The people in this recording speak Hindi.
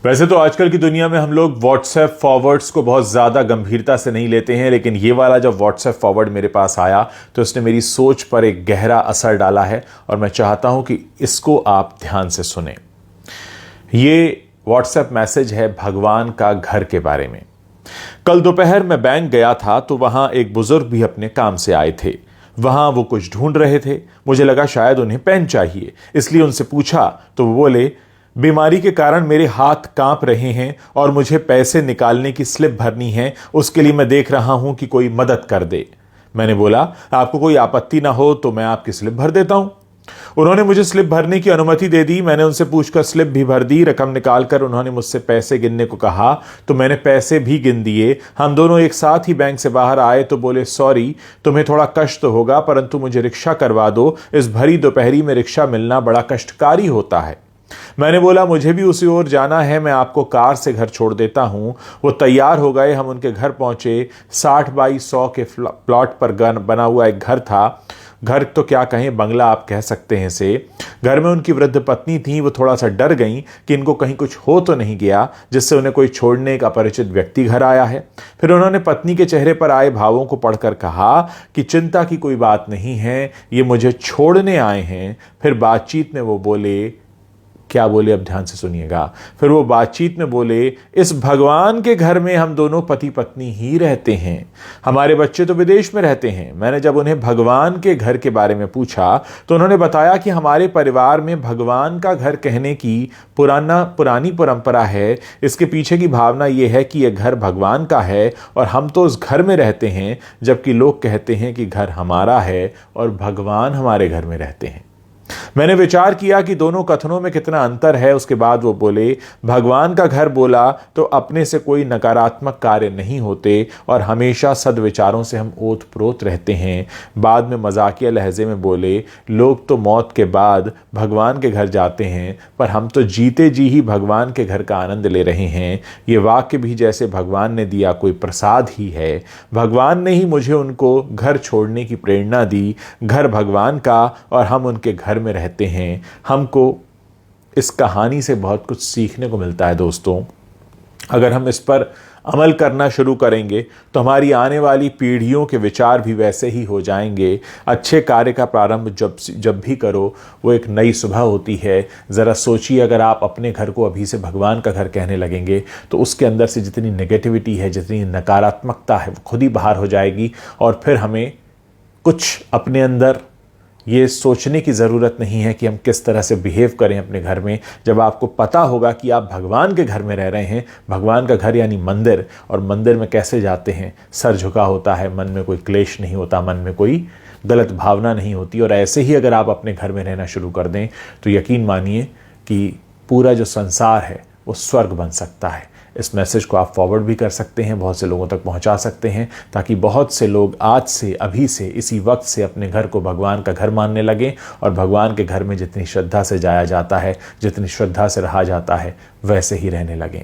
वैसे तो आजकल की दुनिया में हम लोग व्हाट्सएप फॉरवर्ड्स को बहुत ज़्यादा गंभीरता से नहीं लेते हैं, लेकिन ये वाला जब व्हाट्सएप फॉरवर्ड मेरे पास आया तो इसने मेरी सोच पर एक गहरा असर डाला है और मैं चाहता हूं कि इसको आप ध्यान से सुने। ये व्हाट्सएप मैसेज है भगवान का घर के बारे में। कल दोपहर मैं बैंक गया था तो वहां एक बुजुर्ग भी अपने काम से आए थे। वहां वो कुछ ढूंढ रहे थे। मुझे लगा शायद उन्हें पेन चाहिए, इसलिए उनसे पूछा तो वो बोले, बीमारी के कारण मेरे हाथ कांप रहे हैं और मुझे पैसे निकालने की स्लिप भरनी है, उसके लिए मैं देख रहा हूं कि कोई मदद कर दे। मैंने बोला, आपको कोई आपत्ति ना हो तो मैं आपकी स्लिप भर देता हूं। उन्होंने मुझे स्लिप भरने की अनुमति दे दी। मैंने उनसे पूछकर स्लिप भी भर दी। रकम निकालकर उन्होंने मुझसे पैसे गिनने को कहा तो मैंने पैसे भी गिन दिए। हम दोनों एक साथ ही बैंक से बाहर आए तो बोले, सॉरी, तुम्हें थोड़ा कष्ट तो होगा परंतु मुझे रिक्शा करवा दो, इस भरी दोपहरी में रिक्शा मिलना बड़ा कष्टकारी होता है। मैंने बोला, मुझे भी उसी ओर जाना है, मैं आपको कार से घर छोड़ देता हूं। वो तैयार हो गए। हम उनके घर पहुंचे। 60 बाई 100 के प्लॉट पर बना हुआ एक घर था। घर तो क्या कहें, बंगला आप कह सकते हैं इसे। घर में उनकी वृद्ध पत्नी थी। वो थोड़ा सा डर गई कि इनको कहीं कुछ हो तो नहीं गया जिससे उन्हें कोई छोड़ने एक अपरिचित व्यक्ति घर आया है। फिर उन्होंने पत्नी के चेहरे पर आए भावों को पढ़कर कहा कि चिंता की कोई बात नहीं है, ये मुझे छोड़ने आए हैं। फिर बातचीत में वो बोले, क्या बोले अब ध्यान से सुनिएगा। फिर वो बातचीत में बोले, इस भगवान के घर में हम दोनों पति पत्नी ही रहते हैं, हमारे बच्चे तो विदेश में रहते हैं। मैंने जब उन्हें भगवान के घर के बारे में पूछा तो उन्होंने बताया कि हमारे परिवार में भगवान का घर कहने की पुरानी परंपरा है। इसके पीछे की भावना यह है कि यह घर भगवान का है और हम तो उस घर में रहते हैं, जबकि लोग कहते हैं कि घर हमारा है और भगवान हमारे घर में रहते हैं। मैंने विचार किया कि दोनों कथनों में कितना अंतर है। उसके बाद वो बोले, भगवान का घर बोला तो अपने से कोई नकारात्मक कार्य नहीं होते और हमेशा सद्विचारों से हम ओत प्रोत रहते हैं। बाद में मजाकिया लहजे में बोले, लोग तो मौत के बाद भगवान के घर जाते हैं पर हम तो जीते जी ही भगवान के घर का आनंद ले रहे हैं। ये वाक्य भी जैसे भगवान ने दिया कोई प्रसाद ही है। भगवान ने ही मुझे उनको घर छोड़ने की प्रेरणा दी। घर भगवान का और हम उनके घर में रहते हैं। हमको इस कहानी से बहुत कुछ सीखने को मिलता है दोस्तों। अगर हम इस पर अमल करना शुरू करेंगे तो हमारी आने वाली पीढ़ियों के विचार भी वैसे ही हो जाएंगे। अच्छे कार्य का प्रारंभ जब भी करो वो एक नई सुबह होती है। ज़रा सोचिए, अगर आप अपने घर को अभी से भगवान का घर कहने लगेंगे तो उसके अंदर से जितनी नेगेटिविटी है, जितनी नकारात्मकता है, वो खुद ही बाहर हो जाएगी और फिर हमें कुछ अपने अंदर ये सोचने की ज़रूरत नहीं है कि हम किस तरह से बिहेव करें अपने घर में। जब आपको पता होगा कि आप भगवान के घर में रह रहे हैं, भगवान का घर यानी मंदिर, और मंदिर में कैसे जाते हैं, सर झुका होता है, मन में कोई क्लेश नहीं होता, मन में कोई गलत भावना नहीं होती। और ऐसे ही अगर आप अपने घर में रहना शुरू कर दें तो यकीन मानिए कि पूरा जो संसार है वो स्वर्ग बन सकता है। इस मैसेज को आप फॉरवर्ड भी कर सकते हैं, बहुत से लोगों तक पहुंचा सकते हैं, ताकि बहुत से लोग आज से, अभी से, इसी वक्त से अपने घर को भगवान का घर मानने लगें और भगवान के घर में जितनी श्रद्धा से जाया जाता है, जितनी श्रद्धा से रहा जाता है, वैसे ही रहने लगें।